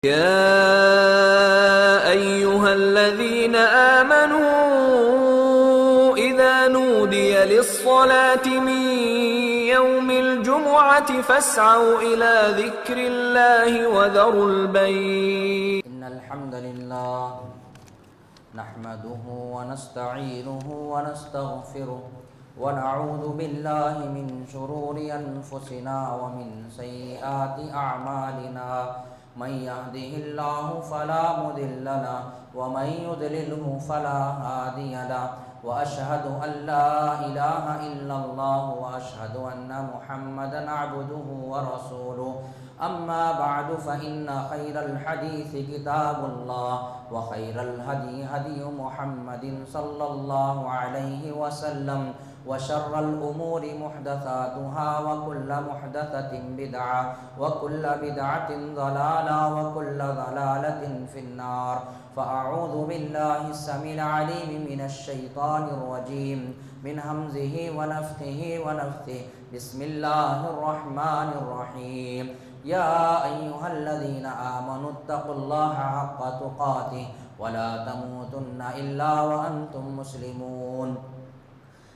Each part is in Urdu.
يا أيها الذين آمنوا إذا نودي للصلاة من يوم الجمعة فاسعوا إلى ذكر الله وذروا البيع. إن الحمد لله نحمده ونستعينه ونستغفره ونعوذ بالله من شرور أنفسنا ومن سيئات أعمالنا من يهده الله فلا مضل له ومن يضلله فلا هادي له وأشهد أن لا إله إلا الله وأشهد أن محمدا عبده ورسوله. أما بعد فإن خير الحديث كتاب الله وخير الهدي هدي محمد صلى الله عليه وسلم وشر الأمور محدثاتها وكل محدثة بدعة وكل بدعة ضلالة وكل ضلالة في النار. فأعوذ بالله السميع العليم من الشيطان الرجيم من همزه ونفخه ونفثه. بسم الله الرحمن الرحيم. يا أيها الذين آمنوا اتقوا الله حق تقاته ولا تموتن إلا وأنتم مسلمون.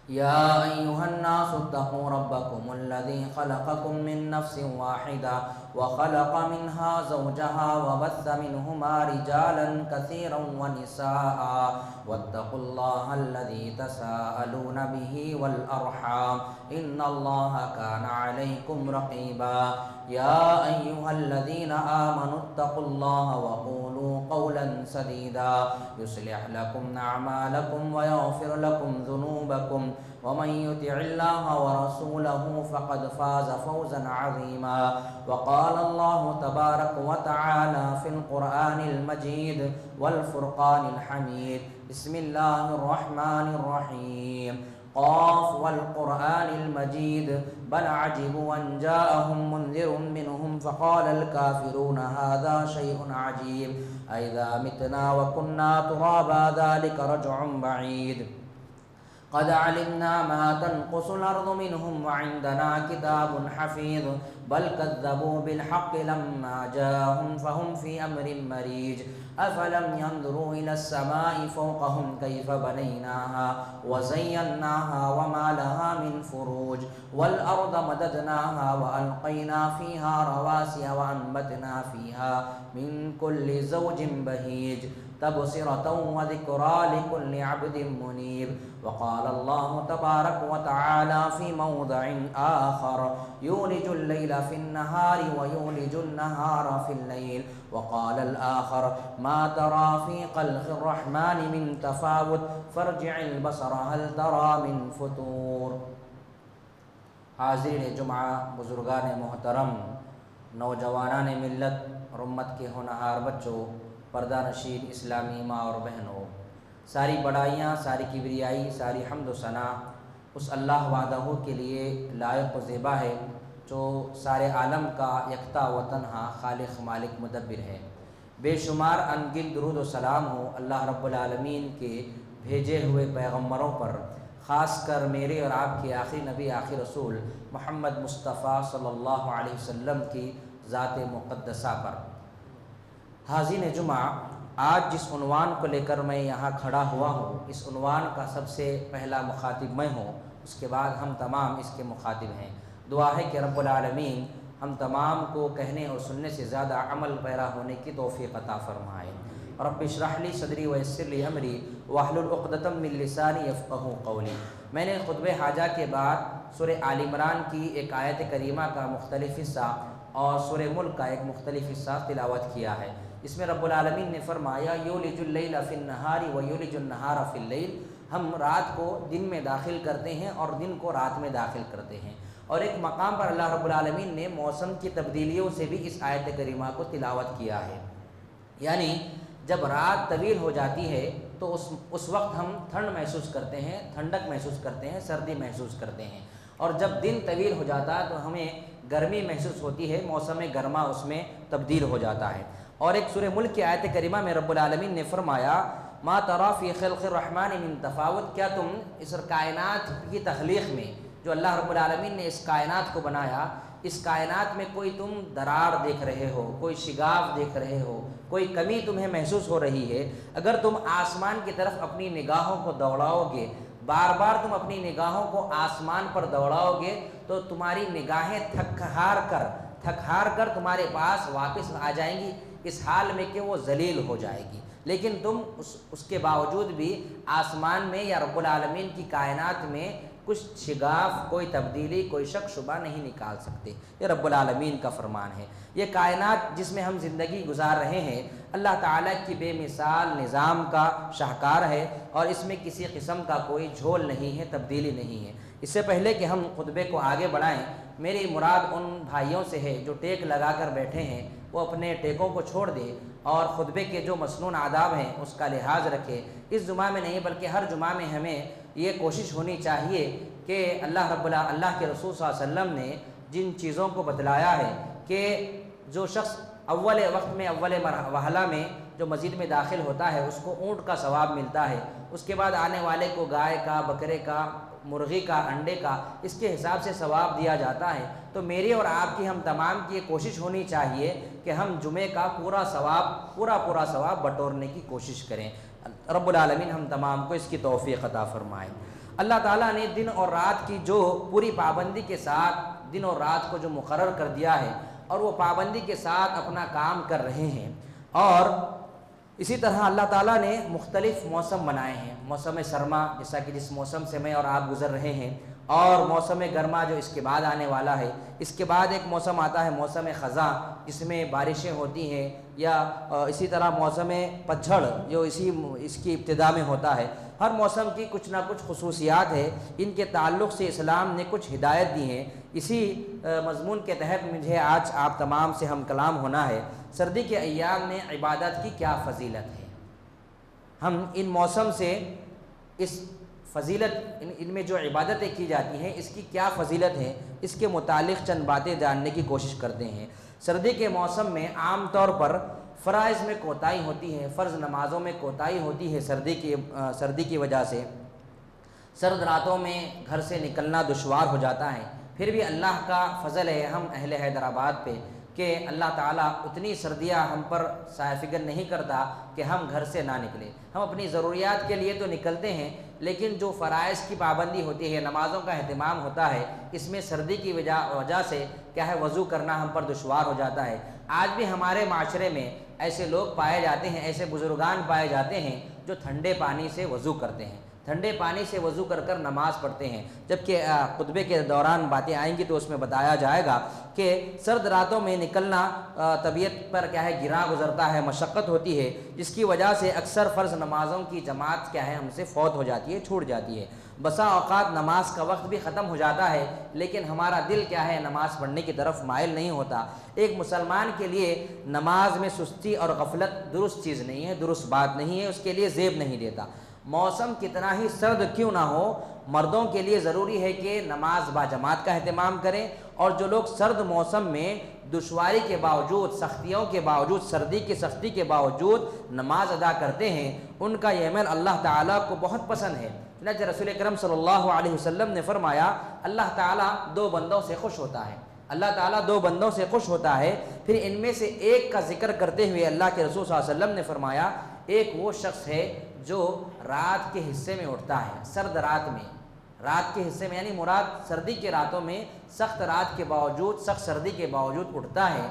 يا أيها الناس اتقوا ربكم الذي خلقكم من نفس واحدة وخلق منها زوجها وبث منهما رجالا كثيرا ونساء واتقوا الله الذي تساءلون به والأرحام إن الله كان عليكم رقيبا. يا أيها الذين آمنوا اتقوا الله وقولوا قولا سديدا يصلح لكم أعمالكم ويغفر لكم ذنوبكم ومن يطع الله ورسوله فقد فاز فوزا عظيما. وقال الله تبارك وتعالى في القرآن المجيد والفرقان الحميد. بسم الله الرحمن الرحيم. قاف والقرآن المجيد بل عجبوا أن جاءهم منذر منهم فقال الكافرون هذا شيء عجيب أئذا متنا وكنا ترابا ذلك رجع بعيد. قد علمنا ما تنقص الأرض منهم وعندنا كتاب حفيظ بل كذبوا بالحق لما جاءهم فهم في أمر مريج. أفلم ينظروا إلى السماء فوقهم كيف بنيناها وزيناها وما لها من فروج والأرض مددناها وألقينا فيها رواسي وأنبتنا فيها من كل زوج بهيج تبصرة وذكرى لكل عبد منيب. وقال الله تبارك وتعالى في موضع آخر يولج الليل في النهار ويولج النهار في الليل. وقال الآخر ما ترى في خلق الرحمن من تفاوت فارجع البصر هل ترى من فطور. حاضرین جمعہ، بزرگان محترم، نوجوانان ملت اور امت کے ہونہار بچوں، پردہ نشین اسلامی ماں اور بہنوں، ساری بڑائیاں، ساری کبریائی، ساری حمد و ثنا اس اللہ وحدہ کے لیے لائق و زیبا ہے جو سارے عالم کا یکتا و تنہا خالق مالک مدبر ہے۔ بے شمار انگن درود و سلام ہو اللہ رب العالمین کے بھیجے ہوئے پیغمبروں پر، خاص کر میرے اور آپ کے آخری نبی آخری رسول محمد مصطفیٰ صلی اللہ علیہ وسلم کی ذات مقدسہ پر۔ حاضرین جمعہ، آج جس عنوان کو لے کر میں یہاں کھڑا ہوا ہوں، اس عنوان کا سب سے پہلا مخاطب میں ہوں، اس کے بعد ہم تمام اس کے مخاطب ہیں۔ دعا ہے کہ رب العالمین ہم تمام کو کہنے اور سننے سے زیادہ عمل پیرا ہونے کی توفیق عطا فرمائے۔ رب اشرح لی صدری ویسر لی امری واحلل عقدۃ من لسانی یفقہوا قولی۔ میں نے خطبہ حاجہ کے بعد سورہ آل عمران کی ایک آیت کریمہ کا مختلف حصہ اور سورہ ملک کا ایک مختلف حصہ تلاوت کیا ہے۔ اس میں رب العالمین نے فرمایا یولج اللیل فی النہار ویولج النہار فی اللیل، ہم رات کو دن میں داخل کرتے ہیں اور دن کو رات میں داخل کرتے ہیں۔ اور ایک مقام پر اللہ رب العالمین نے موسم کی تبدیلیوں سے بھی اس آیت کریمہ کو تلاوت کیا ہے، یعنی جب رات طویل ہو جاتی ہے تو اس وقت ہم ٹھنڈ محسوس کرتے ہیں، ٹھنڈک محسوس کرتے ہیں، سردی محسوس کرتے ہیں، اور جب دن طویل ہو جاتا ہے تو ہمیں گرمی محسوس ہوتی ہے، موسم گرما اس میں تبدیل ہو جاتا ہے۔ اور ایک سورہ ملک کی آیت کریمہ میں رب العالمین نے فرمایا ما ترى فی خلق الرحمن من تفاوت، کیا تم اس کائنات کی تخلیق میں جو اللہ رب العالمین نے اس کائنات کو بنایا، اس کائنات میں کوئی تم دراڑ دیکھ رہے ہو، کوئی شگاف دیکھ رہے ہو، کوئی کمی تمہیں محسوس ہو رہی ہے، اگر تم آسمان کی طرف اپنی نگاہوں کو دوڑاؤ گے، بار بار تم اپنی نگاہوں کو آسمان پر دوڑاؤ گے، تو تمہاری نگاہیں تھک ہار کر تمہارے پاس واپس آ جائیں گی، اس حال میں کہ وہ ذلیل ہو جائے گی۔ لیکن تم اس کے باوجود بھی آسمان میں یا رب العالمین کی کائنات میں کچھ شگاف، کوئی تبدیلی، کوئی شک شبہ نہیں نکال سکتے۔ یہ رب العالمین کا فرمان ہے۔ یہ کائنات جس میں ہم زندگی گزار رہے ہیں اللہ تعالیٰ کی بے مثال نظام کا شاہکار ہے، اور اس میں کسی قسم کا کوئی جھول نہیں ہے، تبدیلی نہیں ہے۔ اس سے پہلے کہ ہم خطبے کو آگے بڑھائیں، میری مراد ان بھائیوں سے ہے جو ٹیک لگا کر بیٹھے ہیں، وہ اپنے ٹیکوں کو چھوڑ دے اور خطبے کے جو مسنون آداب ہیں اس کا لحاظ رکھے۔ اس جمعہ میں نہیں بلکہ ہر جمعہ میں ہمیں یہ کوشش ہونی چاہیے کہ اللہ کے رسول صلی اللہ علیہ وسلم نے جن چیزوں کو بتلایا ہے کہ جو شخص اول وقت میں اول وہلہ میں جو مسجد میں داخل ہوتا ہے اس کو اونٹ کا ثواب ملتا ہے، اس کے بعد آنے والے کو گائے کا، بکرے کا، مرغی کا، انڈے کا، اس کے حساب سے ثواب دیا جاتا ہے۔ تو میری اور آپ کی، ہم تمام کی یہ کوشش ہونی چاہیے کہ ہم جمعے کا پورا ثواب بٹورنے کی کوشش کریں۔ رب العالمین ہم تمام کو اس کی توفیق عطا فرمائے۔ اللہ تعالیٰ نے دن اور رات کی جو پوری پابندی کے ساتھ دن اور رات کو جو مقرر کر دیا ہے، اور وہ پابندی کے ساتھ اپنا کام کر رہے ہیں، اور اسی طرح اللہ تعالیٰ نے مختلف موسم بنائے ہیں۔ موسم سرما جیسا کہ جس موسم سے میں اور آپ گزر رہے ہیں، اور موسم گرما جو اس کے بعد آنے والا ہے۔ اس کے بعد ایک موسم آتا ہے موسم خزاں، جس میں بارشیں ہوتی ہیں، یا اسی طرح موسم پتجھڑ جو اس کی ابتدا میں ہوتا ہے۔ ہر موسم کی کچھ نہ کچھ خصوصیات ہے، ان کے تعلق سے اسلام نے کچھ ہدایت دی ہیں۔ اسی مضمون کے تحت مجھے آج آپ تمام سے ہم کلام ہونا ہے، سردی کے ایام میں عبادت کی کیا فضیلت ہے۔ ہم ان موسم سے اس فضیلت، ان میں جو عبادتیں کی جاتی ہیں اس کی کیا فضیلت ہے، اس کے متعلق چند باتیں جاننے کی کوشش کرتے ہیں۔ سردی کے موسم میں عام طور پر فرائض میں کوتاہی ہوتی ہے، فرض نمازوں میں کوتاہی ہوتی ہے۔ سردی کی وجہ سے سرد راتوں میں گھر سے نکلنا دشوار ہو جاتا ہے۔ پھر بھی اللہ کا فضل ہے ہم اہل حیدرآباد پہ کہ اللہ تعالیٰ اتنی سردیاں ہم پر سایہ فکر نہیں کرتا کہ ہم گھر سے نہ نکلیں۔ ہم اپنی ضروریات کے لیے تو نکلتے ہیں، لیکن جو فرائض کی پابندی ہوتی ہے، نمازوں کا اہتمام ہوتا ہے، اس میں سردی کی وجہ سے کیا ہے وضو کرنا ہم پر دشوار ہو جاتا ہے۔ آج بھی ہمارے معاشرے میں ایسے لوگ پائے جاتے ہیں، ایسے بزرگان پائے جاتے ہیں جو ٹھنڈے پانی سے وضو کرتے ہیں، ٹھنڈے پانی سے وضو کر نماز پڑھتے ہیں۔ جبکہ خطبے کے دوران باتیں آئیں گی تو اس میں بتایا جائے گا کہ سرد راتوں میں نکلنا طبیعت پر کیا ہے گراں گزرتا ہے، مشقت ہوتی ہے، جس کی وجہ سے اکثر فرض نمازوں کی جماعت کیا ہے ہم سے فوت ہو جاتی ہے، چھوٹ جاتی ہے۔ بسا اوقات نماز کا وقت بھی ختم ہو جاتا ہے، لیکن ہمارا دل کیا ہے نماز پڑھنے کی طرف مائل نہیں ہوتا۔ ایک مسلمان کے لیے نماز میں سستی اور غفلت درست چیز نہیں ہے، درست بات نہیں ہے، اس کے لیے زیب نہیں دیتا۔ موسم کتنا ہی سرد کیوں نہ ہو، مردوں کے لیے ضروری ہے کہ نماز با جماعت کا اہتمام کریں، اور جو لوگ سرد موسم میں دشواری کے باوجود، سختیوں کے باوجود، سردی کی سختی کے باوجود نماز ادا کرتے ہیں، ان کا یہ عمل اللہ تعالیٰ کو بہت پسند ہے۔ چنانچہ رسول اکرم صلی اللہ علیہ وسلم نے فرمایا اللہ تعالیٰ دو بندوں سے خوش ہوتا ہے، اللہ تعالیٰ دو بندوں سے خوش ہوتا ہے۔ پھر ان میں سے ایک کا ذکر کرتے ہوئے اللہ کے رسول صلی اللہ علیہ وسلم نے فرمایا ایک وہ شخص ہے جو رات کے حصے میں اٹھتا ہے، سرد رات میں، رات کے حصے میں یعنی مراد سردی کے راتوں میں سخت رات کے باوجود، سخت سردی کے باوجود اٹھتا ہے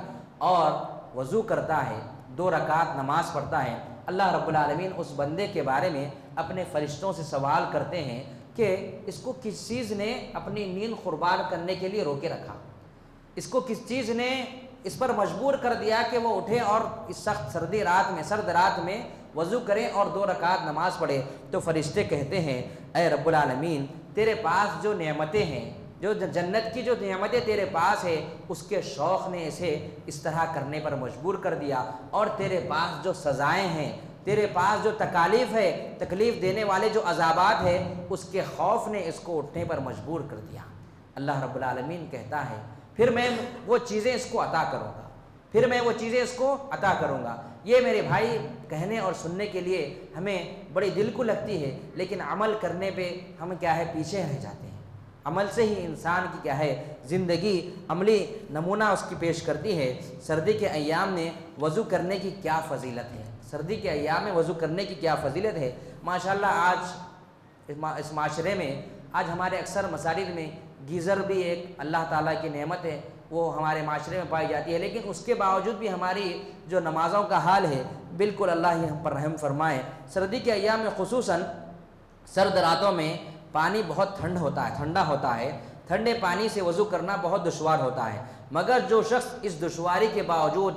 اور وضو کرتا ہے، 2 رکعت نماز پڑھتا ہے۔ اللہ رب العالمین اس بندے کے بارے میں اپنے فرشتوں سے سوال کرتے ہیں کہ اس کو کس چیز نے اپنی نیند قربان کرنے کے لیے روکے رکھا، اس کو کس چیز نے اس پر مجبور کر دیا کہ وہ اٹھے اور اس سخت سرد رات میں وضو کرے اور 2 رکعت نماز پڑھے۔ تو فرشتے کہتے ہیں اے رب العالمین تیرے پاس جو نعمتیں ہیں، جو جنت کی جو نعمتیں تیرے پاس ہے، اس کے شوق نے اسے اس طرح کرنے پر مجبور کر دیا، اور تیرے پاس جو سزائیں ہیں، تیرے پاس جو تکالیف ہے، تکلیف دینے والے جو عذابات ہیں، اس کے خوف نے اس کو اٹھنے پر مجبور کر دیا۔ اللہ رب العالمین کہتا ہے پھر میں وہ چیزیں اس کو عطا کروں گا، پھر میں وہ چیزیں اس کو عطا کروں گا۔ یہ میرے بھائی کہنے اور سننے کے لیے ہمیں بڑی دل کو لگتی ہے، لیکن عمل کرنے پہ ہم کیا ہے پیچھے رہ جاتے ہیں۔ عمل سے ہی انسان کی کیا ہے زندگی عملی نمونہ اس کی پیش کرتی ہے۔ سردی کے ایام میں وضو کرنے کی کیا فضیلت ہے، سردی کے ایام میں وضو کرنے کی کیا فضیلت ہے۔ ماشاءاللہ آج اس معاشرے میں آج ہمارے اکثر مساجد میں گیزر بھی ایک اللہ تعالیٰ کی نعمت ہے، وہ ہمارے معاشرے میں پائی جاتی ہے، لیکن اس کے باوجود بھی ہماری جو نمازوں کا حال ہے بالکل اللہ ہی ہم پر رحم فرمائے۔ سردی کے ایام میں خصوصاً سرد راتوں میں پانی بہت ٹھنڈا ہوتا ہے، ٹھنڈے پانی سے وضو کرنا بہت دشوار ہوتا ہے، مگر جو شخص اس دشواری کے باوجود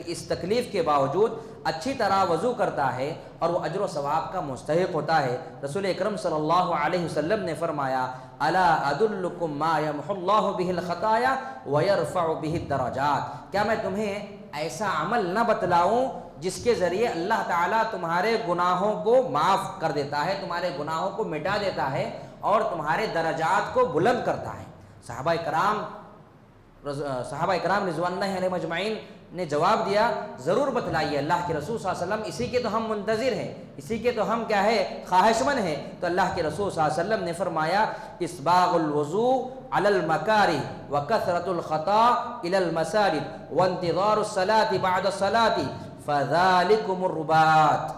اس تکلیف کے باوجود اچھی طرح وضو کرتا ہے اور وہ اجر و ثواب کا مستحق ہوتا ہے۔ رسول اکرم صلی اللہ علیہ وسلم نے فرمایا الا ادلکم ما یمحو اللہ بہ الخطایا ویرفع بہ الدرجات، کیا میں تمہیں ایسا عمل نہ بتلاؤں جس کے ذریعے اللہ تعالیٰ تمہارے گناہوں کو معاف کر دیتا ہے، تمہارے گناہوں کو مٹا دیتا ہے اور تمہارے درجات کو بلند کرتا ہے۔ صحابہ اکرام رضوان اللہ علیہم اجمعین نے جواب دیا ضرور بتلائیے اللہ کے رسول صلی اللہ علیہ وسلم، اسی کے تو ہم منتظر ہیں، اسی کے تو ہم کیا ہے خواہش مند ہیں۔ تو اللہ کے رسول صلی اللہ علیہ وسلم نے فرمایا اسباغ الوضوء علی المکارہ وکثرۃ الخطا الی المساجد وانتظار الصلاۃ بعد الصلاۃ فذالکم الرباط۔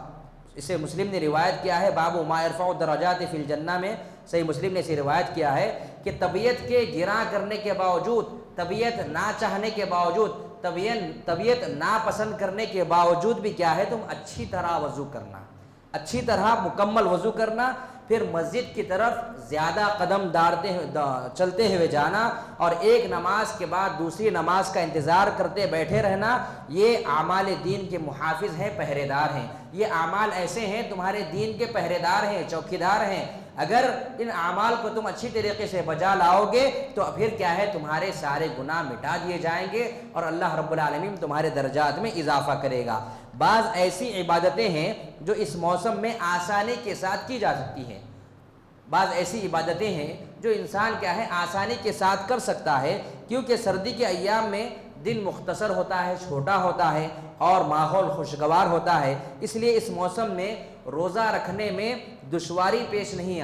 اسے مسلم نے روایت کیا ہے، باب ما یرفع الدرجات فی الجنہ میں صحیح مسلم نے اسے روایت کیا ہے کہ طبیعت کے گراں کرنے کے باوجود، طبیعت نہ چاہنے کے باوجود، طبیعت ناپسند کرنے کے باوجود بھی کیا ہے تم اچھی طرح وضو کرنا، اچھی طرح مکمل وضو کرنا، پھر مسجد کی طرف زیادہ قدم چلتے ہوئے جانا اور ایک نماز کے بعد دوسری نماز کا انتظار کرتے بیٹھے رہنا، یہ اعمال دین کے محافظ ہیں، پہرے دار ہیں۔ یہ اعمال ایسے ہیں تمہارے دین کے پہرے دار ہیں، چوکیدار ہیں۔ اگر ان اعمال کو تم اچھی طریقے سے بجا لاؤ گے تو پھر کیا ہے تمہارے سارے گناہ مٹا دیے جائیں گے اور اللہ رب العالمین تمہارے درجات میں اضافہ کرے گا۔ بعض ایسی عبادتیں ہیں جو اس موسم میں آسانی کے ساتھ کی جا سکتی ہیں، بعض ایسی عبادتیں ہیں جو انسان کیا ہے آسانی کے ساتھ کر سکتا ہے، کیونکہ سردی کے ایام میں دن مختصر ہوتا ہے، چھوٹا ہوتا ہے اور ماحول خوشگوار ہوتا ہے، اس لیے اس موسم میں روزہ رکھنے میں دشواری پیش نہیں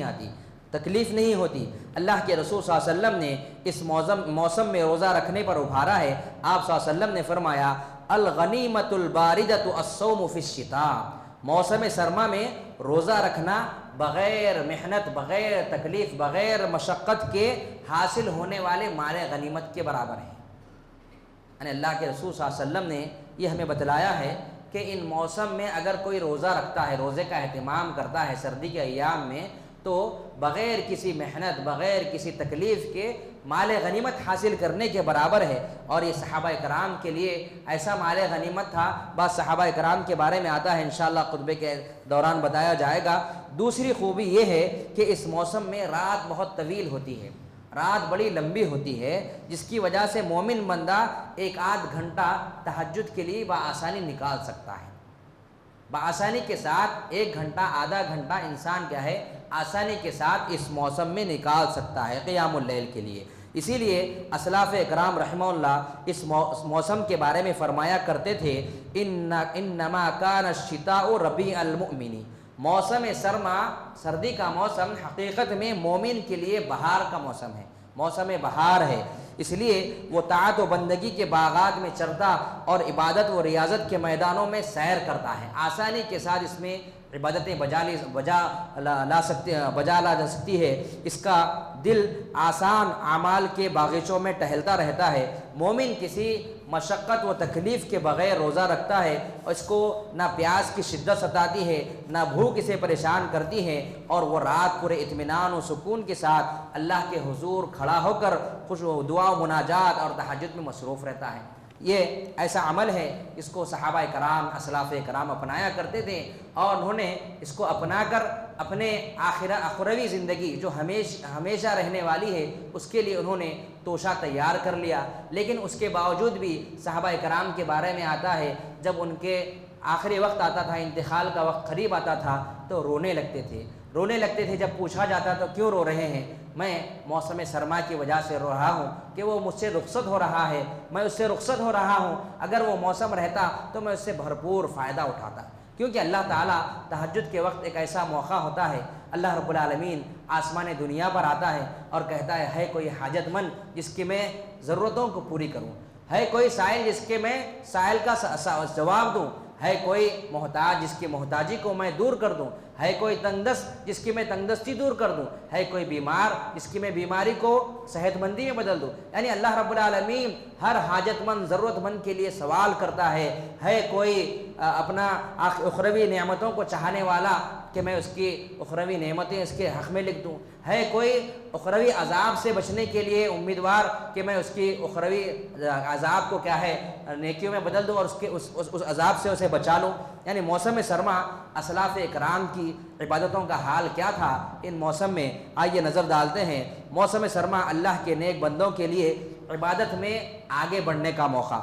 آتی، تکلیف نہیں ہوتی۔ اللہ کے رسول صلی اللہ علیہ وسلم نے اس موسم میں روزہ رکھنے پر ابھارا ہے۔ آپ صلی اللہ علیہ وسلم نے فرمایا الغنیمۃ الباردۃ الصوم فی الشتاء، موسم سرما میں روزہ رکھنا بغیر محنت، بغیر تکلیف، بغیر مشقت کے حاصل ہونے والے مال غنیمت کے برابر ہے۔ یعنی اللہ کے رسول صلی اللہ علیہ وسلم نے یہ ہمیں بتلایا ہے کہ ان موسم میں اگر کوئی روزہ رکھتا ہے، روزے کا اہتمام کرتا ہے سردی کے ایام میں، تو بغیر کسی محنت، بغیر کسی تکلیف کے مال غنیمت حاصل کرنے کے برابر ہے۔ اور یہ صحابہ کرام کے لیے ایسا مال غنیمت تھا، بعض صحابہ کرام کے بارے میں آتا ہے، انشاءاللہ خطبے کے دوران بتایا جائے گا۔ دوسری خوبی یہ ہے کہ اس موسم میں رات بہت طویل ہوتی ہے، رات بڑی لمبی ہوتی ہے، جس کی وجہ سے مومن بندہ ایک آدھ گھنٹہ تہجد کے لیے بآسانی نکال سکتا ہے، بآسانی کے ساتھ ایک گھنٹہ، آدھا گھنٹہ انسان کیا ہے آسانی کے ساتھ اس موسم میں نکال سکتا ہے قیام اللیل کے لیے۔ اسی لیے اسلاف اکرام رحمہ اللہ اس موسم کے بارے میں فرمایا کرتے تھے انما کان الشتاء ربیع المؤمن، موسم سرما، سردی کا موسم حقیقت میں مومن کے لیے بہار کا موسم ہے، موسم بہار ہے، اس لیے وہ طاعت و بندگی کے باغات میں چرتا اور عبادت و ریاضت کے میدانوں میں سیر کرتا ہے، آسانی کے ساتھ اس میں عبادتیں بجا لا جا سکتی ہے، اس کا دل آسان اعمال کے باغیچوں میں ٹہلتا رہتا ہے۔ مومن کسی مشقت و تکلیف کے بغیر روزہ رکھتا ہے اور اس کو نہ پیاس کی شدت ستاتی ہے، نہ بھوک اسے پریشان کرتی ہے، اور وہ رات پورے اطمینان و سکون کے ساتھ اللہ کے حضور کھڑا ہو کر خوش دعا و مناجات اور تہجد میں مصروف رہتا ہے۔ یہ ایسا عمل ہے اس کو صحابہ کرام، اسلاف کرام اپنایا کرتے تھے، اور انہوں نے اس کو اپنا کر اپنے اخروی زندگی جو ہمیشہ رہنے والی ہے اس کے لیے انہوں نے توشہ تیار کر لیا۔ لیکن اس کے باوجود بھی صحابہ کرام کے بارے میں آتا ہے جب ان کے آخری وقت آتا تھا، انتقال کا وقت قریب آتا تھا تو رونے لگتے تھے۔ جب پوچھا جاتا تو کیوں رو رہے ہیں؟ میں موسم سرما کی وجہ سے رو رہا ہوں کہ وہ مجھ سے رخصت ہو رہا ہے، میں اس سے رخصت ہو رہا ہوں، اگر وہ موسم رہتا تو میں اس سے بھرپور فائدہ اٹھاتا، کیونکہ اللہ تعالیٰ تہجد کے وقت ایک ایسا موقع ہوتا ہے، اللہ رب العالمین آسمان دنیا پر آتا ہے اور کہتا ہے کوئی حاجت مند جس کی میں ضرورتوں کو پوری کروں، ہے کوئی سائل جس کے میں سائل کا جواب دوں، ہے کوئی محتاج جس کی محتاجی کو میں دور کر دوں، ہے کوئی تنگدست جس کی میں تنگدستی دور کر دوں، ہے کوئی بیمار جس کی میں بیماری کو صحت مندی میں بدل دوں۔ یعنی اللہ رب العالمین ہر حاجت مند ضرورت مند کے لیے سوال کرتا ہے کوئی اپنا اخروی نعمتوں کو چاہنے والا کہ میں اس کی اخروی نعمتیں اس کے حق میں لکھ دوں، ہے کوئی اخروی عذاب سے بچنے کے لیے امیدوار کہ میں اس کی اخروی عذاب کو کیا ہے نیکیوں میں بدل دوں اور اس عذاب سے اسے بچا لوں۔ یعنی موسم سرما اسلاف اکرام کی عبادتوں کا حال کیا تھا ان موسم میں، آئیے نظر ڈالتے ہیں۔ موسم سرما اللہ کے نیک بندوں کے لیے عبادت میں آگے بڑھنے کا موقع،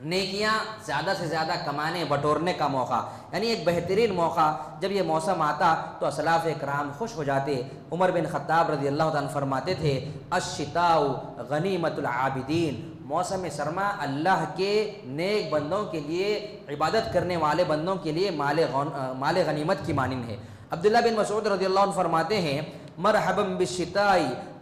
نیکیاں زیادہ سے زیادہ کمانے بٹورنے کا موقع، یعنی ایک بہترین موقع۔ جب یہ موسم آتا تو اسلاف اکرام خوش ہو جاتے۔ عمر بن خطاب رضی اللہ عنہ فرماتے تھے الشتاء غنیمت العابدین، موسم سرما اللہ کے نیک بندوں کے لیے، عبادت کرنے والے بندوں کے لیے مال غنیمت کی مانند ہے۔ عبداللہ بن مسعود رضی اللہ عنہ فرماتے ہیں مرحبا بالشتاء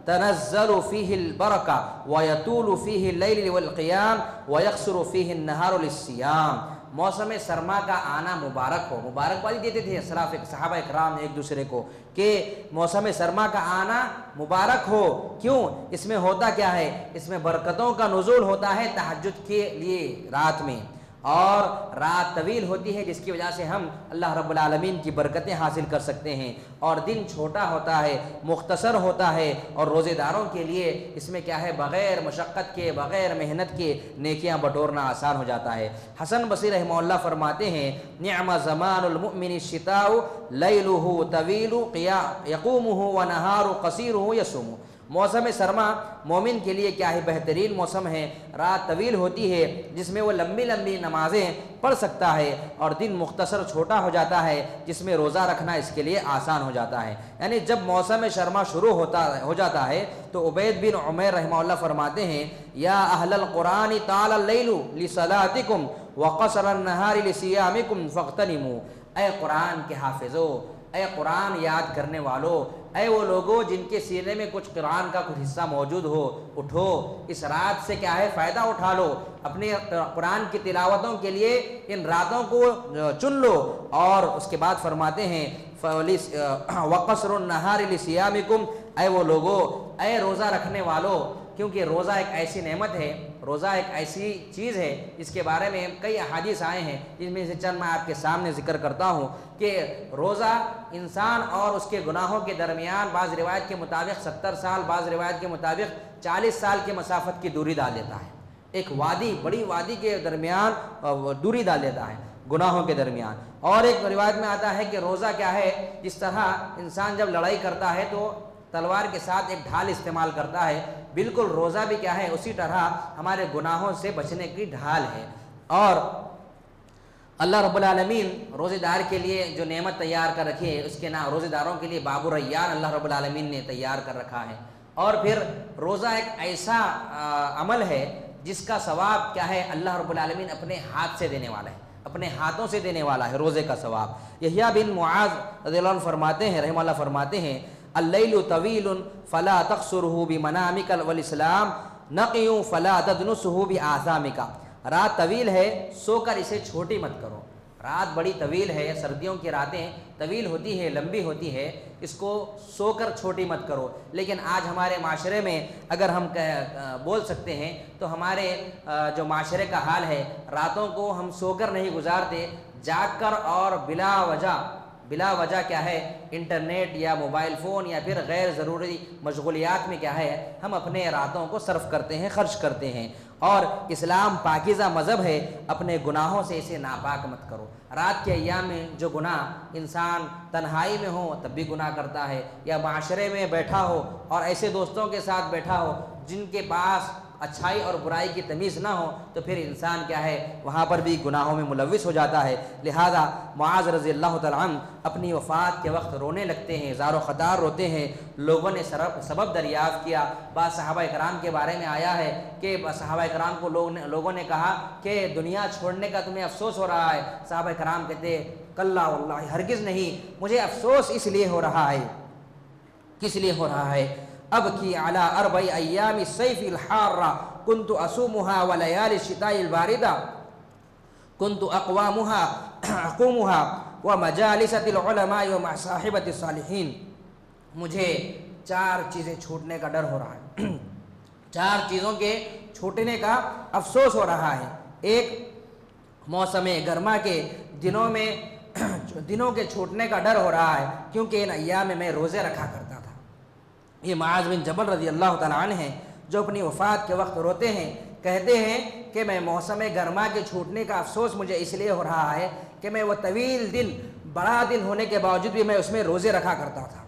تنزل فيه البركة ويطول فيه الليل والقيام ويقصر فيه النهار للصيام، موسم سرما کا آنا مبارک ہو۔ مبارکبادی دیتے تھے صحابہ اکرام ایک دوسرے کو کہ موسم سرما کا آنا مبارک ہو۔ کیوں؟ اس میں ہوتا کیا ہے؟ اس میں برکتوں کا نزول ہوتا ہے تہجد کے لیے رات میں، اور رات طویل ہوتی ہے جس کی وجہ سے ہم اللہ رب العالمین کی برکتیں حاصل کر سکتے ہیں، اور دن چھوٹا ہوتا ہے، مختصر ہوتا ہے، اور روزے داروں کے لیے اس میں کیا ہے بغیر مشقت کے بغیر محنت کے نیکیاں بٹورنا آسان ہو جاتا ہے۔ حسن بصری رحمہ اللہ فرماتے ہیں نعم زمان المؤمن الشتاء لیلہ طویل یقومہ ونہار قصیر یصوم، موسم سرما مومن کے لیے کیا ہے بہترین موسم ہے، رات طویل ہوتی ہے جس میں وہ لمبی لمبی نمازیں پڑھ سکتا ہے، اور دن مختصر چھوٹا ہو جاتا ہے جس میں روزہ رکھنا اس کے لیے آسان ہو جاتا ہے۔ یعنی جب موسم سرما شروع ہو جاتا ہے تو عبید بن عمیر رحمہ اللہ فرماتے ہیں یا اہل القرآن طال اللیل لصلاتکم وقصر النہار لصیامکم فاغتنموا، اے قرآن کے حافظو، اے قرآن یاد کرنے والو، اے وہ لوگوں جن کے سینے میں کچھ قرآن کا کچھ حصہ موجود ہو، اٹھو اس رات سے کیا ہے فائدہ اٹھا لو، اپنے قرآن کی تلاوتوں کے لیے ان راتوں کو چن لو۔ اور اس کے بعد فرماتے ہیں وقصر النہار لصیامکم، اے وہ لوگوں، اے روزہ رکھنے والو، کیونکہ روزہ ایک ایسی نعمت ہے، روزہ ایک ایسی چیز ہے جس کے بارے میں کئی احادیث آئے ہیں، جن میں سے چند میں آپ کے سامنے ذکر کرتا ہوں کہ روزہ انسان اور اس کے گناہوں کے درمیان بعض روایت کے مطابق 70 سال، بعض روایت کے مطابق 40 سال کی مسافت کی دوری ڈال دیتا ہے، ایک وادی، بڑی وادی کے درمیان دوری ڈال دیتا ہے گناہوں کے درمیان۔ اور ایک روایت میں آتا ہے کہ روزہ کیا ہے، جس طرح انسان جب لڑائی کرتا ہے تو تلوار کے ساتھ ایک ڈھال استعمال کرتا ہے، بالکل روزہ بھی کیا ہے اسی طرح ہمارے گناہوں سے بچنے کی ڈھال ہے۔ اور اللہ رب العالمین روزے دار کے لیے جو نعمت تیار کر رکھی ہے، اس کے نام روزے داروں کے لیے باب الریان اللہ رب العالمین نے تیار کر رکھا ہے۔ اور پھر روزہ ایک ایسا عمل ہے جس کا ثواب کیا ہے اللہ رب العالمین اپنے ہاتھ سے دینے والا ہے، اپنے ہاتھوں سے دینے والا ہے روزے کا ثواب۔ یحییٰ بن معاذ رضی اللہ عنہ فرماتے ہیں رحمہ اللہ فرماتے ہیں اللیل طویل فلا تقصرہ بمنامک والاسلام نقی فلا تدنسہ بآثامک، رات طویل ہے سو کر اسے چھوٹی مت کرو، رات بڑی طویل ہے، سردیوں کی راتیں طویل ہوتی ہے، لمبی ہوتی ہے، اس کو سو کر چھوٹی مت کرو۔ لیکن آج ہمارے معاشرے میں اگر ہم بول سکتے ہیں تو ہمارے جو معاشرے کا حال ہے، راتوں کو ہم سو کر نہیں گزارتے، جاگ کر اور بلا وجہ کیا ہے انٹرنیٹ یا موبائل فون یا پھر غیر ضروری مشغولیات میں کیا ہے ہم اپنے راتوں کو صرف کرتے ہیں، خرچ کرتے ہیں۔ اور اسلام پاکیزہ مذہب ہے، اپنے گناہوں سے اسے ناپاک مت کرو۔ رات کے ایام میں جو گناہ انسان تنہائی میں ہو تب بھی گناہ کرتا ہے، یا معاشرے میں بیٹھا ہو اور ایسے دوستوں کے ساتھ بیٹھا ہو جن کے پاس اچھائی اور برائی کی تمیز نہ ہو تو پھر انسان کیا ہے وہاں پر بھی گناہوں میں ملوث ہو جاتا ہے۔ لہذا معاذ رضی اللہ تعالیٰ عنہ اپنی وفات کے وقت رونے لگتے ہیں، زار و خدار روتے ہیں۔ لوگوں نے سبب دریافت کیا، بعض صحابہ کرام کے بارے میں آیا ہے کہ صحابہ کرام کو لوگوں نے کہا کہ دنیا چھوڑنے کا تمہیں افسوس ہو رہا ہے؟ صحابہ کرام کہتے ہیں کلا واللہ، ہرگز نہیں، مجھے افسوس اس لیے ہو رہا ہے، کس لیے ہو رہا ہے؟ اب کی علی اربع ایام الصیف الحارہ کنت اصومها ولیال الشتاء الباردہ کنت اقومها ومجالس العلماء ومصاحبۃ الصالحین۔ مجھے 4 چیزیں چھوٹنے کا ڈر ہو رہا ہے، 4 چیزوں کے چھوٹنے کا افسوس ہو رہا ہے۔ ایک، موسم گرما کے دنوں کے چھوٹنے کا ڈر ہو رہا ہے، کیونکہ ان ایام میں میں روزے رکھا کرتا تھا۔ یہ معاذ بن جبل رضی اللہ تعالیٰ عنہ ہیں جو اپنی وفات کے وقت روتے ہیں، کہتے ہیں کہ میں موسم گرما کے چھوٹنے کا افسوس مجھے اس لیے ہو رہا ہے کہ میں وہ طویل دن، بڑا دن ہونے کے باوجود بھی میں اس میں روزے رکھا کرتا تھا۔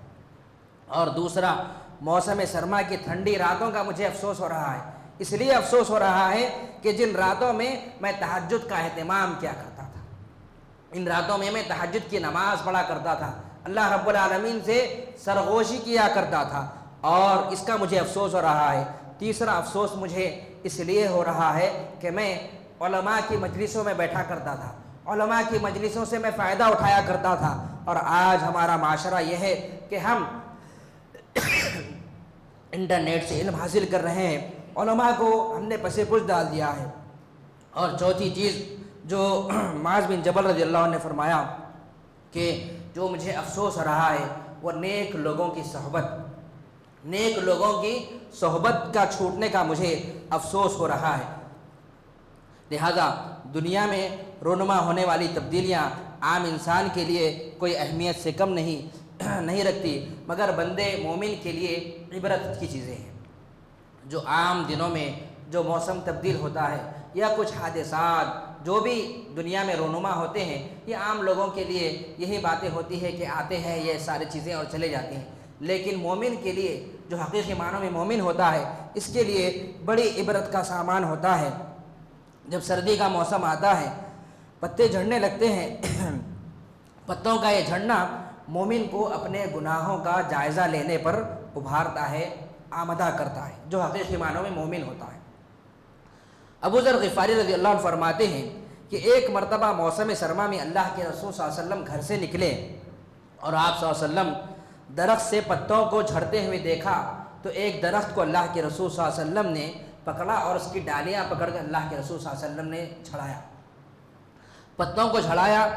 اور دوسرا، موسم سرما کی ٹھنڈی راتوں کا مجھے افسوس ہو رہا ہے، اس لیے افسوس ہو رہا ہے کہ جن راتوں میں میں تہجد کا اہتمام کیا کرتا تھا، ان راتوں میں میں تہجد کی نماز پڑھا کرتا تھا، اللہ رب العالمین سے سرغوشی کیا کرتا تھا، اور اس کا مجھے افسوس ہو رہا ہے۔ تیسرا افسوس مجھے اس لیے ہو رہا ہے کہ میں علماء کی مجلسوں میں بیٹھا کرتا تھا، علماء کی مجلسوں سے میں فائدہ اٹھایا کرتا تھا، اور آج ہمارا معاشرہ یہ ہے کہ ہم انٹرنیٹ سے علم حاصل کر رہے ہیں، علماء کو ہم نے پس پش ڈال دیا ہے۔ اور چوتھی چیز جو معاذ بن جبل رضی اللہ عنہ نے فرمایا کہ جو مجھے افسوس ہو رہا ہے وہ نیک لوگوں کی صحبت کا چھوٹنے کا مجھے افسوس ہو رہا ہے۔ لہذا دنیا میں رونما ہونے والی تبدیلیاں عام انسان کے لیے کوئی اہمیت سے کم نہیں رکھتی، مگر بندے مومن کے لیے عبرت کی چیزیں ہیں۔ جو عام دنوں میں جو موسم تبدیل ہوتا ہے یا کچھ حادثات جو بھی دنیا میں رونما ہوتے ہیں، یہ عام لوگوں کے لیے یہی باتیں ہوتی ہے کہ آتے ہیں یہ ساری چیزیں اور چلے جاتے ہیں، لیکن مومن کے لیے جو حقیقی معنوں میں مومن ہوتا ہے اس کے لیے بڑی عبرت کا سامان ہوتا ہے۔ جب سردی کا موسم آتا ہے، پتے جھڑنے لگتے ہیں، پتوں کا یہ جھڑنا مومن کو اپنے گناہوں کا جائزہ لینے پر ابھارتا ہے، آمدہ کرتا ہے، جو حقیقی معنوں میں مومن ہوتا ہے۔ ابو ذر غفاری رضی اللہ عنہ فرماتے ہیں کہ ایک مرتبہ موسم سرما میں اللہ کے رسول صلی اللہ علیہ وسلم گھر سے نکلے اور آپ صلی اللہ علیہ وسلم درخت سے پتوں کو جھڑتے ہوئے دیکھا، تو ایک درخت کو اللہ کے رسول صلی اللہ علیہ وسلم نے پکڑا اور اس کی ڈالیاں پکڑ کر اللہ کے رسول صلی اللہ علیہ وسلم نے جھڑایا، پتوں کو جھڑایا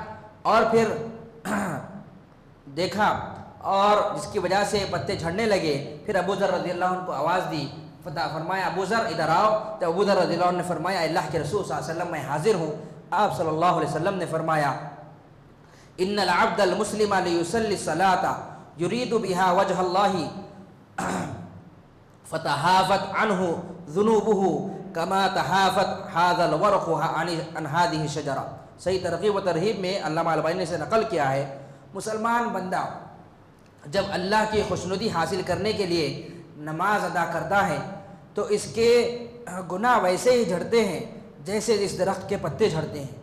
اور پھر دیکھا، اور جس کی وجہ سے پتے جھڑنے لگے۔ پھر ابو ذر رضی اللہ عنہ کو آواز دی، فرمایا ابو ذر ادھر آؤ، تو ابو ذر رضی اللہ عنہ نے فرمایا اللہ کے رسول صلی اللہ علیہ وسلم میں حاضر ہوں۔ آپ صلی اللہ علیہ وسلم نے فرمایا ان العبد المسلم لیصلی الصلاۃ یرید بها وجہ اللہ فتحافت عنہ ذنوبہ کما تحافت هذا الورق عن هذه الشجرہ۔ صحیح ترغیب و ترہیب میں علامہ البانی نے سے نقل کیا ہے، مسلمان بندہ جب اللہ کی خوشنودی حاصل کرنے کے لیے نماز ادا کرتا ہے تو اس کے گناہ ویسے ہی جھڑتے ہیں جیسے اس درخت کے پتے جھڑتے ہیں۔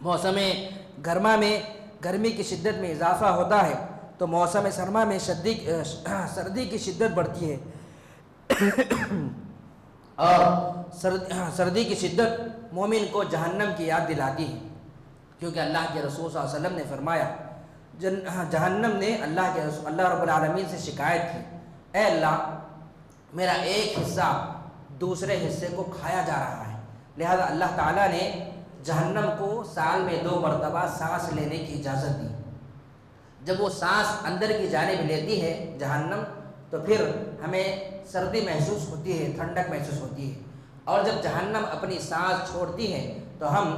موسم گرما میں گرمی کی شدت میں اضافہ ہوتا ہے تو موسم سرما میں سردی کی شدت بڑھتی ہے، اور سردی کی شدت مومن کو جہنم کی یاد دلاتی ہے، کیونکہ اللہ کے رسول صلی اللہ علیہ وسلم نے فرمایا جہنم نے اللہ رب العالمین سے شکایت کی، اے اللہ میرا ایک حصہ دوسرے حصے کو کھایا جا رہا ہے، لہذا اللہ تعالیٰ نے جہنم کو سال میں 2 مرتبہ سانس لینے کی اجازت دی۔ جب وہ سانس اندر کی جانب لیتی ہے جہنم تو پھر ہمیں سردی محسوس ہوتی ہے، ٹھنڈک محسوس ہوتی ہے، اور جب جہنم اپنی سانس چھوڑتی ہے تو ہم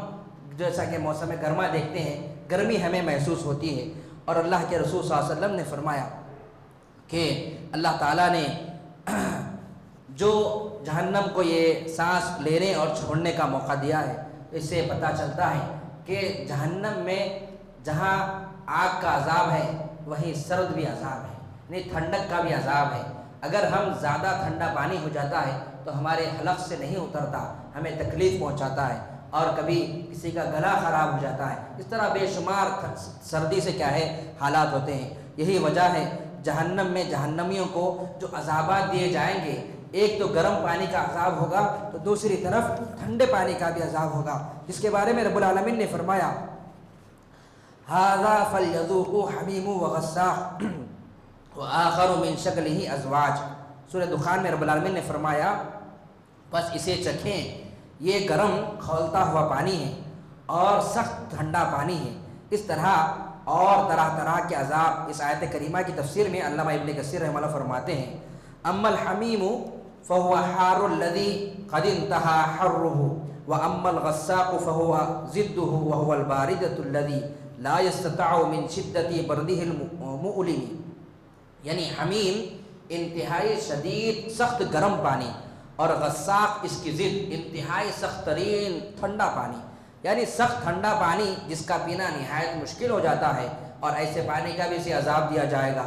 جیسا کہ موسم گرما دیکھتے ہیں گرمی ہمیں محسوس ہوتی ہے۔ اور اللہ کے رسول صلی اللہ علیہ وسلم نے فرمایا کہ اللہ تعالیٰ نے جو جہنم کو یہ سانس لینے اور چھوڑنے کا موقع دیا ہے، اس سے پتہ چلتا ہے کہ جہنم میں جہاں آگ کا عذاب ہے وہیں سرد بھی عذاب ہے، یعنی ٹھنڈک کا بھی عذاب ہے۔ اگر ہم زیادہ ٹھنڈا پانی ہو جاتا ہے تو ہمارے حلق سے نہیں اترتا، ہمیں تکلیف پہنچاتا ہے، اور کبھی کسی کا گلا خراب ہو جاتا ہے۔ اس طرح بے شمار سردی سے کیا ہے حالات ہوتے ہیں۔ یہی وجہ ہے جہنم میں جہنمیوں کو جو عذابات دیے جائیں گے، ایک تو گرم پانی کا عذاب ہوگا، تو دوسری طرف ٹھنڈے پانی کا بھی عذاب ہوگا، جس کے بارے میں رب العالمین نے فرمایا ھذا فلیذوقوا حمیم وغساق وآخر من شکلہ ازواج۔ سورہ دخان میں رب العالمین نے فرمایا بس اسے چکھیں، یہ گرم کھولتا ہوا پانی ہے اور سخت ٹھنڈا پانی ہے۔ اس طرح اور طرح طرح کے عذاب اس آیت کریمہ کی تفسیر میں علامہ ابن کثیر رحمہ اللہ فرماتے ہیں اما الحمیم فهو حار الذي قد انتهى حره واما الغساق فهو ضده وهو البارد الذي لا يستطيع من شدة برده المؤلم، یعنی حمیم انتہائی شدید سخت گرم پانی، اور غساق اس کی ضد انتہائی سخت ترین ٹھنڈا پانی، یعنی سخت ٹھنڈا پانی جس کا پینا نہایت مشکل ہو جاتا ہے، اور ایسے پانی کا بھی اسے عذاب دیا جائے گا،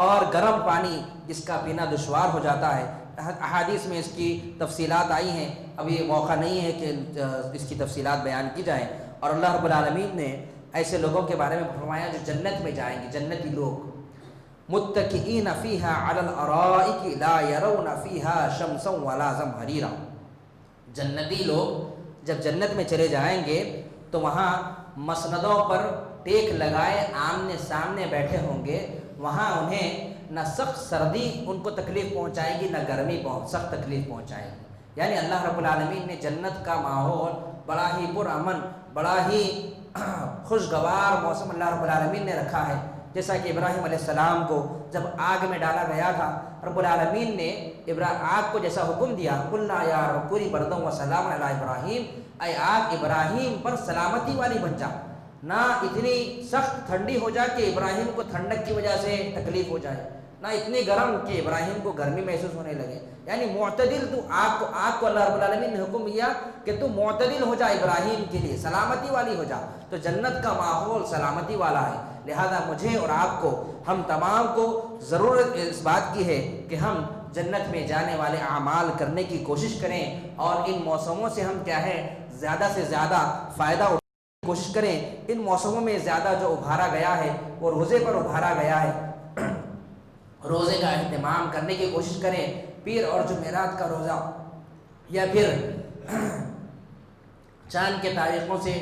اور گرم پانی جس کا پینا دشوار ہو جاتا ہے۔ احادیث میں اس کی تفصیلات آئی ہیں، ابھی موقع نہیں ہے کہ اس کی تفصیلات بیان کی جائیں۔ اور اللہ رب العالمین نے ایسے لوگوں کے بارے میں فرمایا جو جنت میں جائیں گے، جنتی لوگ متکئین فیہا علی الارائک لا یرون فیہا شمسا ولا زمہریرا، جنتی لوگ جب جنت میں چلے جائیں گے تو وہاں مسندوں پر ٹیک لگائے آمنے سامنے بیٹھے ہوں گے، وہاں انہیں نہ سخت سردی ان کو تکلیف پہنچائے گی، نہ گرمی سخت تکلیف پہنچائے گی۔ یعنی اللہ رب العالمین نے جنت کا ماحول بڑا ہی پرامن، بڑا ہی خوشگوار موسم اللہ رب العالمین نے رکھا ہے۔ جیسا کہ ابراہیم علیہ السلام کو جب آگ میں ڈالا گیا تھا، رب العالمین نے آگ کو جیسا حکم دیا قلنا یا رکونی برداً وسلاما علی ابراہیم، اے آگ ابراہیم پر سلامتی والی بن جا، نہ اتنی سخت ٹھنڈی ہو جائے کہ ابراہیم کو ٹھنڈک کی وجہ سے تکلیف ہو جائے، نہ اتنی گرم کہ ابراہیم کو گرمی محسوس ہونے لگے۔ یعنی معتدل تو آگ کو اللہ رب العالمین نے حکم دیا کہ تو معتدل ہو جا، ابراہیم کے لیے سلامتی والی ہو جا۔ تو جنت کا ماحول سلامتی والا ہے، لہذا مجھے اور آپ کو، ہم تمام کو ضرورت اس بات کی ہے کہ ہم جنت میں جانے والے اعمال کرنے کی کوشش کریں، اور ان موسموں سے ہم کیا ہے زیادہ سے زیادہ فائدہ اٹھانے کی کوشش کریں۔ ان موسموں میں زیادہ جو ابھارا گیا ہے وہ روزے پر ابھارا گیا ہے، روزے کا اہتمام کرنے کی کوشش کریں۔ پیر اور جمعرات کا روزہ، یا پھر چاند کے تاریخوں سے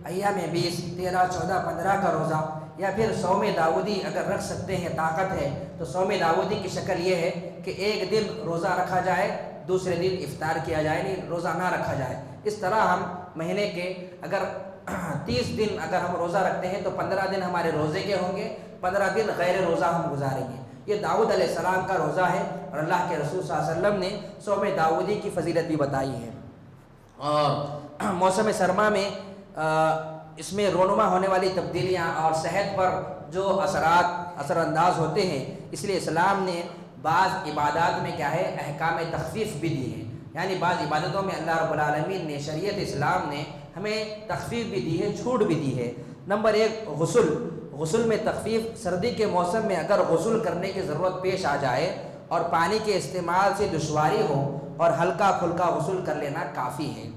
ایام 20، 13، 14، 15 کا روزہ، یا پھر صوم داؤدی اگر رکھ سکتے ہیں، طاقت ہے تو صوم داؤدی کی شکل یہ ہے کہ ایک دن روزہ رکھا جائے، دوسرے دن افطار کیا جائے، نہیں روزہ نہ رکھا جائے۔ اس طرح ہم مہینے کے اگر 30 دن اگر ہم روزہ رکھتے ہیں تو 15 دن ہمارے روزے کے ہوں گے، 15 دن غیر روزہ ہم گزاریں گے۔ یہ داؤد علیہ السلام کا روزہ ہے، اور اللہ کے رسول صلی اللہ علیہ وسلم نے صوم داؤدی کی فضیلت بھی بتائی ہے۔ اور موسم سرما میں اس میں رونما ہونے والی تبدیلیاں اور صحت پر جو اثر انداز ہوتے ہیں، اس لیے اسلام نے بعض عبادات میں کیا ہے احکام تخفیف بھی دی ہے، یعنی بعض عبادتوں میں اللہ رب العالمین نے، شریعت اسلام نے ہمیں تخفیف بھی دی ہے، چھوٹ بھی دی ہے۔ نمبر 1 غسل میں تخفیف۔ سردی کے موسم میں اگر غسل کرنے کی ضرورت پیش آ جائے اور پانی کے استعمال سے دشواری ہو اور ہلکا پھلکا غسل کر لینا کافی ہے۔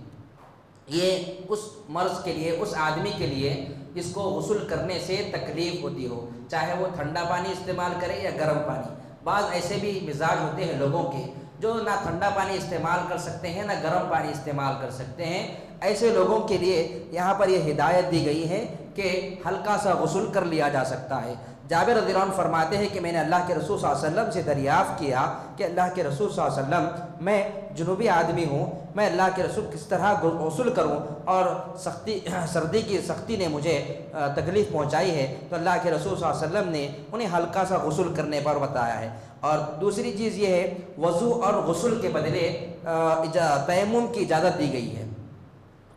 یہ اس مرض کے لیے، اس آدمی کے لیے جس کو غسل کرنے سے تکلیف ہوتی ہو، چاہے وہ ٹھنڈا پانی استعمال کرے یا گرم پانی۔ بعض ایسے بھی مزاج ہوتے ہیں لوگوں کے جو نہ ٹھنڈا پانی استعمال کر سکتے ہیں نہ گرم پانی استعمال کر سکتے ہیں۔ ایسے لوگوں کے لیے یہاں پر یہ ہدایت دی گئی ہے کہ ہلکا سا غسل کر لیا جا سکتا ہے۔ جابر رضی اللہ عنہ فرماتے ہیں کہ میں نے اللہ کے رسول صلی اللہ علیہ وسلم سے دریافت کیا کہ اللہ کے رسول صلی اللہ علیہ وسلم، میں جنوبی آدمی ہوں، میں اللہ کے رسول کس طرح غسل کروں، اور سردی کی سختی نے مجھے تکلیف پہنچائی ہے، تو اللہ کے رسول صلی اللہ علیہ وسلم نے انہیں ہلکا سا غسل کرنے پر بتایا ہے۔ اور دوسری چیز یہ ہے وضو اور غسل کے بدلے تیمم کی اجازت دی گئی ہے۔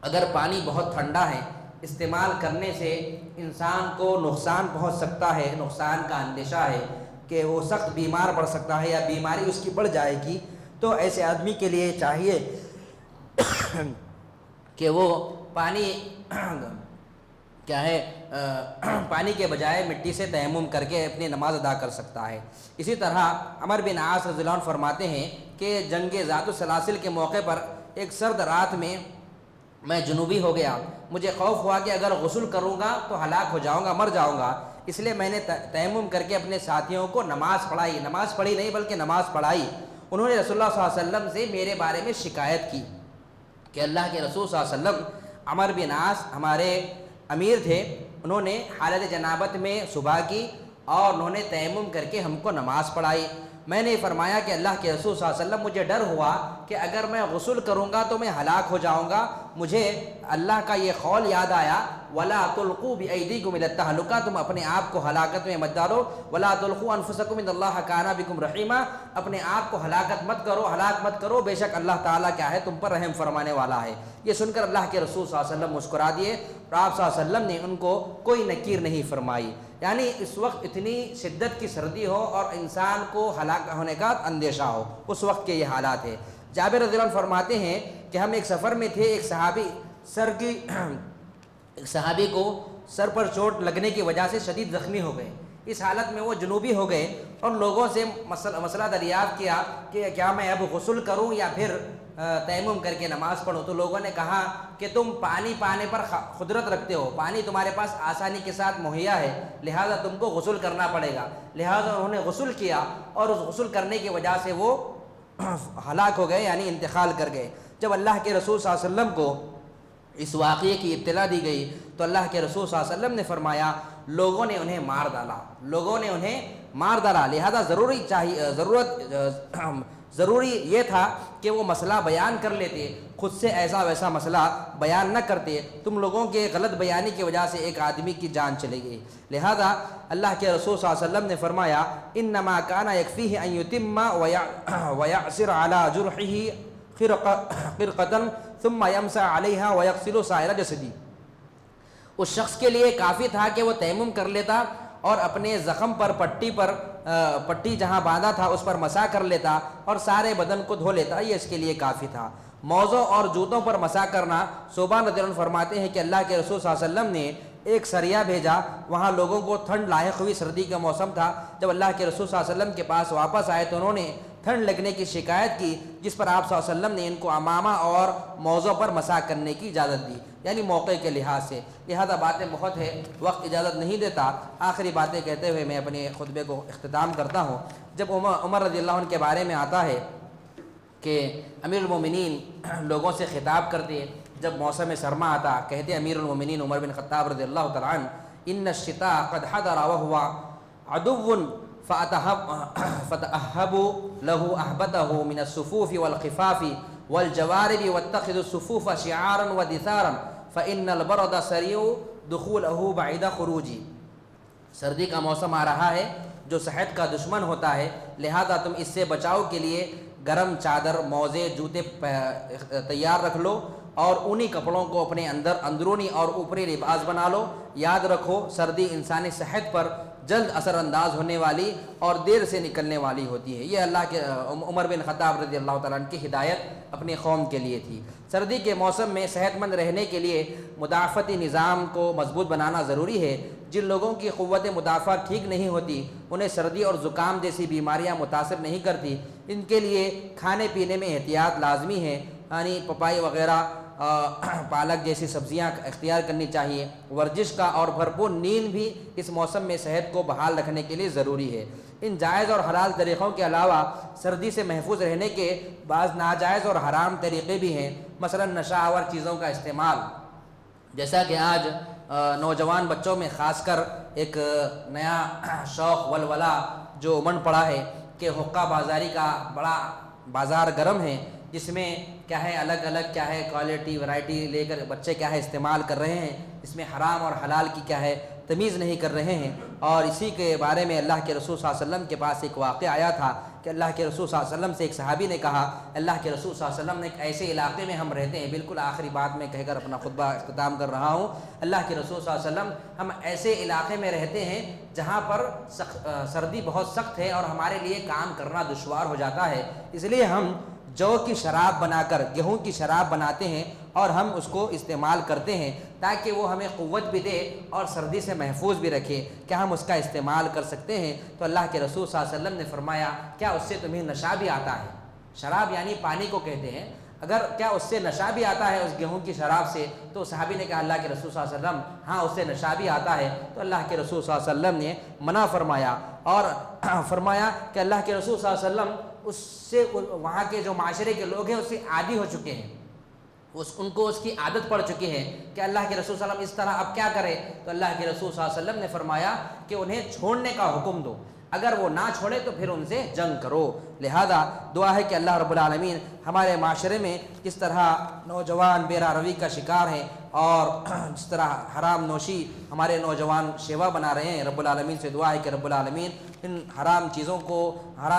اگر پانی بہت ٹھنڈا ہے، استعمال کرنے سے انسان کو نقصان پہنچ سکتا ہے، نقصان کا اندیشہ ہے کہ وہ سخت بیمار پڑ سکتا ہے یا بیماری اس کی بڑھ جائے گی، تو ایسے آدمی کے لیے چاہیے کہ وہ پانی کیا ہے پانی کے بجائے مٹی سے تیمم کر کے اپنی نماز ادا کر سکتا ہے۔ اسی طرح عمر بن عاص رضی اللہ عنہ فرماتے ہیں کہ جنگ ذات السلاسل کے موقع پر ایک سرد رات میں میں جنوبی ہو گیا، مجھے خوف ہوا کہ اگر غسل کروں گا تو ہلاک ہو جاؤں گا، مر جاؤں گا، اس لیے میں نے تیمم کر کے اپنے ساتھیوں کو نماز پڑھائی، نماز پڑھی نہیں بلکہ نماز پڑھائی۔ انہوں نے رسول اللہ صلی اللہ علیہ وسلم سے میرے بارے میں شکایت کی کہ اللہ کے رسول صلی اللہ علیہ وسلم، عمر بن عاص ہمارے امیر تھے، انہوں نے حالت جنابت میں صبح کی اور انہوں نے تیمم کر کے ہم کو نماز پڑھائی۔ میں نے فرمایا کہ اللہ کے رسول صلی اللہ علیہ وسلم، مجھے ڈر ہوا کہ اگر میں غسل کروں گا تو میں ہلاک ہو جاؤں گا۔ مجھے اللہ کا یہ قول یاد آیا، وَلَا تُلْقُوا بِأَيْدِيكُمْ إِلَى التَّهْلُكَةِ، تم اپنے آپ کو ہلاکت میں مت ڈالو، وَلَا تُلْقُوا أَنفُسَكُمْ إِنَّ اللَّهَ كَانَ بِكُمْ رَحِيمًا، اپنے آپ کو ہلاکت مت کرو، ہلاک مت کرو، بے شک اللہ تعالیٰ کیا ہے تم پر رحم فرمانے والا ہے۔ یہ سن کر اللہ کے رسول صلی اللہ علیہ وسلم مسکرا دیے اور آپ صلی اللہ علیہ وسلم نے ان کو کوئی نکیر نہیں فرمائی۔ یعنی اس وقت اتنی شدت کی سردی ہو اور انسان کو ہلاک ہونے کا اندیشہ ہو، اس وقت کے یہ حالات ہے۔ جابر رضی اللہ عنہ فرماتے ہیں کہ ہم ایک سفر میں تھے، ایک صحابی کو سر پر چوٹ لگنے کی وجہ سے شدید زخمی ہو گئے۔ اس حالت میں وہ جنوبی ہو گئے اور لوگوں سے مسئلہ دریافت کیا کہ کیا میں اب غسل کروں یا پھر تیمم کر کے نماز پڑھوں؟ تو لوگوں نے کہا کہ تم پانی پانے پر قدرت رکھتے ہو، پانی تمہارے پاس آسانی کے ساتھ مہیا ہے، لہٰذا تم کو غسل کرنا پڑے گا۔ لہٰذا انہوں نے غسل کیا اور اس غسل کرنے کی وجہ سے وہ ہلاک ہو گئے، یعنی انتقال کر گئے۔ جب اللہ کے رسول صلی اللہ علیہ وسلم کو اس واقعے کی اطلاع دی گئی تو اللہ کے رسول صلی اللہ علیہ وسلم نے فرمایا لوگوں نے انہیں مار ڈالا، لوگوں نے انہیں مار ڈالا، لہذا ضروری یہ تھا کہ وہ مسئلہ بیان کر لیتے، خود سے ایسا ویسا مسئلہ بیان نہ کرتے۔ تم لوگوں کے غلط بیانی کی وجہ سے ایک آدمی کی جان چلی گئی۔ لہذا اللہ کے رسول صلی اللہ علیہ وسلم نے فرمایا انما کان یکفیہ ان یتم ویعصر علی جرحہ خرقۃ ثم یمسح علیہا ویغسل سائر جسدی، اس شخص کے لیے کافی تھا کہ وہ تیمم کر لیتا اور اپنے زخم پر پٹی جہاں باندھا تھا اس پر مسح کر لیتا اور سارے بدن کو دھو لیتا، یہ اس کے لیے کافی تھا۔ موزوں اور جوتوں پر مسح کرنا، صوبان رضی اللہ عنہ فرماتے ہیں کہ اللہ کے رسول صلی اللہ علیہ وسلم نے ایک سریہ بھیجا، وہاں لوگوں کو ٹھنڈ لاحق ہوئی، سردی کا موسم تھا۔ جب اللہ کے رسول صلی اللہ علیہ وسلم کے پاس واپس آئے تو انہوں نے ٹھنڈ لگنے کی شکایت کی، جس پر آپ صلی اللہ علیہ وسلم نے ان کو عمامہ اور موزوں پر مسح کرنے کی اجازت دی، یعنی موقع کے لحاظ سے۔ لہذا باتیں بہت ہے، وقت اجازت نہیں دیتا۔ آخری باتیں کہتے ہوئے میں اپنے خطبے کو اختتام کرتا ہوں۔ جب عمر رضی اللہ عنہ کے بارے میں آتا ہے کہ امیر المومنین لوگوں سے خطاب کرتے، جب موسم سرما آتا کہتے امیر المومنین عمر بن خطاب رضی اللہ تعالیٰ عنہ ان الشتاء قد حضر وهو عدو فتأهبوا له أهبته من الصفوف والخفاف والجوارب واتخذوا الصفوف شعارا ودثارا فإن البرد سريع دخوله بعيد خروجي، سردی کا موسم آ رہا ہے جو صحت کا دشمن ہوتا ہے، لہذا تم اس سے بچاؤ کے لیے گرم چادر، موزے، جوتے تیار رکھ لو اور انہی کپڑوں کو اپنے اندرونی اور اوپری لباس بنا لو۔ یاد رکھو سردی انسانی صحت پر جلد اثر انداز ہونے والی اور دیر سے نکلنے والی ہوتی ہے۔ یہ اللہ کے عمر بن خطاب رضی اللہ تعالیٰ عنہ کی ہدایت اپنی قوم کے لیے تھی۔ سردی کے موسم میں صحت مند رہنے کے لیے مدافعتی نظام کو مضبوط بنانا ضروری ہے۔ جن لوگوں کی قوت مدافعت ٹھیک نہیں ہوتی، انہیں سردی اور زکام جیسی بیماریاں متاثر نہیں کرتی، ان کے لیے کھانے پینے میں احتیاط لازمی ہے، یعنی پپائی وغیرہ، پالک جیسی سبزیاں اختیار کرنی چاہیے۔ ورزش کا اور بھرپور نیند بھی اس موسم میں صحت کو بحال رکھنے کے لیے ضروری ہے۔ ان جائز اور حلال طریقوں کے علاوہ سردی سے محفوظ رہنے کے بعض ناجائز اور حرام طریقے بھی ہیں، مثلا نشہ آور چیزوں کا استعمال، جیسا کہ آج نوجوان بچوں میں خاص کر ایک نیا شوق ولولہ جو امنڈ پڑا ہے کہ حقہ بازاری کا بڑا بازار گرم ہے، جس میں کیا ہے الگ الگ کیا ہے کوالٹی ورائٹی لے کر بچے کیا ہے استعمال کر رہے ہیں، اس میں حرام اور حلال کی کیا ہے تمیز نہیں کر رہے ہیں۔ اور اسی کے بارے میں اللہ کے رسول صلی اللہ علیہ وسلم کے پاس ایک واقعہ آیا تھا کہ اللہ کے رسول صلی اللہ علیہ وسلم سے ایک صحابی نے کہا، اللہ کے رسول صلی اللہ علیہ وسلم نے ایک ایسے علاقے میں ہم رہتے ہیں، بالکل آخری بات میں کہہ کر اپنا خطبہ اختتام کر رہا ہوں، اللہ کے رسول صلی اللہ علیہ وسلم ہم ایسے علاقے میں رہتے ہیں جہاں پر سردی بہت سخت ہے اور ہمارے لیے کام کرنا دشوار ہو جاتا ہے، اس لیے ہم جو کی شراب بنا کر، گیہوں کی شراب بناتے ہیں اور ہم اس کو استعمال کرتے ہیں تاکہ وہ ہمیں قوت بھی دے اور سردی سے محفوظ بھی رکھے، کیا ہم اس کا استعمال کر سکتے ہیں؟ تو اللہ کے رسول صلی اللہ علیہ وسلم نے فرمایا کیا اس سے تمہیں نشہ بھی آتا ہے؟ شراب یعنی پانی کو کہتے ہیں، اگر کیا اس سے نشہ بھی آتا ہے اس گیہوں کی شراب سے؟ تو صحابی نے کہا اللہ کے رسول صلی اللہ علیہ وسلم ہاں اس سے نشہ بھی آتا ہے۔ تو اللہ کے رسول صلی اللہ علیہ وسلم نے منع فرمایا اور فرمایا کہ اللہ کے رسول صلی اللہ علیہ وسلم اس سے وہاں کے جو معاشرے کے لوگ ہیں اس سے عادی ہو چکے ہیں، ان کو اس کی عادت پڑ چکی ہے کہ اللہ کے رسول صلی اللہ علیہ وسلم اس طرح اب کیا کرے؟ تو اللہ کے رسول صلی اللہ علیہ وسلم نے فرمایا کہ انہیں چھوڑنے کا حکم دو، اگر وہ نہ چھوڑے تو پھر ان سے جنگ کرو۔ لہذا دعا ہے کہ اللہ رب العالمین ہمارے معاشرے میں جس طرح نوجوان بے راہ روی کا شکار ہیں اور جس طرح حرام نوشی ہمارے نوجوان شیوا بنا رہے ہیں، رب العالمین سے دعا ہے کہ رب العالمین ان حرام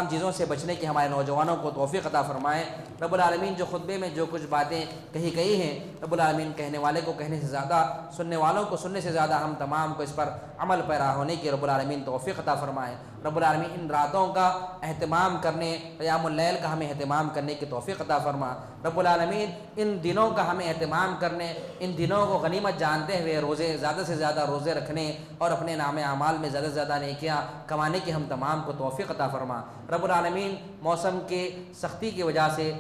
چیزوں سے بچنے کی ہمارے نوجوانوں کو توفیق عطا فرمائے۔ رب العالمین جو خطبے میں جو کچھ باتیں کہی ہیں، رب العالمین کہنے والے کو کہنے سے زیادہ، سننے والوں کو سننے سے زیادہ ہم تمام کو اس پر عمل پیرا ہونے کی رب العالمین توفیق عطا فرمائے۔ رب العالمین ان راتوں کا اہتمام کرنے، قیام اللیل کا ہمیں اہتمام کرنے کی توفیق عطا فرما۔ رب العالمین ان دنوں کا ہمیں اہتمام کرنے، ان دنوں کو غنیمت جانتے ہوئے روزے زیادہ سے زیادہ روزے رکھنے اور اپنے نام اعمال میں زیادہ سے زیادہ نیکیاں کمانے کی ہم تمام کو توفیق عطا فرما۔ رب العالمین موسم کے سختی کی وجہ سے،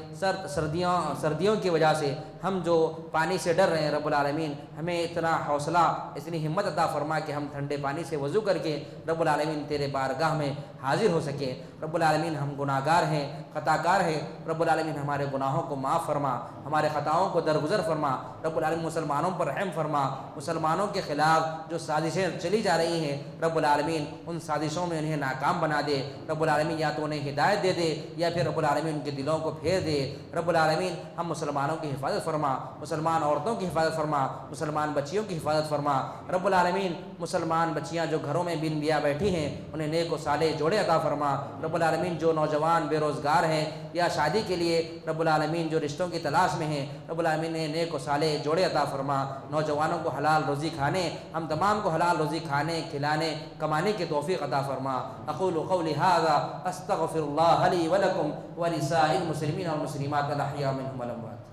سردیوں کی وجہ سے ہم جو پانی سے ڈر رہے ہیں، رب العالمین ہمیں اتنا حوصلہ، اتنی ہمت عطا فرما کہ ہم ٹھنڈے پانی سے وضو کر کے رب العالمین تیرے بارگاہ میں حاضر ہو سکے۔ رب العالمین ہم گناہگار ہیں، خطا کار ہیں، رب العالمین ہمارے گناہوں کو معاف فرما، ہمارے خطاؤں کو درگزر فرما۔ رب العالمین مسلمانوں پر رحم فرما، مسلمانوں کے خلاف جو سازشیں چلی جا رہی ہیں رب العالمین ان سازشوں میں انہیں ناکام بنا دے۔ رب العالمین یا تو انہیں ہدایت دے دے یا پھر رب العالمین ان کے دلوں کو پھیر دے۔ رب العالمین ہم مسلمانوں کی حفاظت فرما، مسلمان عورتوں کی حفاظت فرما، مسلمان بچیوں کی حفاظت فرما۔ رب العالمین مسلمان بچیاں جو گھروں میں بن بیا بیٹھی ہیں انہیں نیک و صالح جوڑے عطا فرما۔ رب العالمین جو نوجوان بے روزگار ہیں یا شادی کے لیے رب العالمین جو رشتوں کی تلاش میں ہیں، رب العالمین نے نیک و صالح جوڑے عطا فرما۔ نوجوانوں کو حلال روزی کھانے، ہم تمام کو حلال روزی کھانے، کھلانے، کمانے کی توفیق عطا فرما۔ اقول قولی ھذا استغفر اللہ لی ولکم ولسائر المسلمین والمسلمات الاحیاء منهم والاموات۔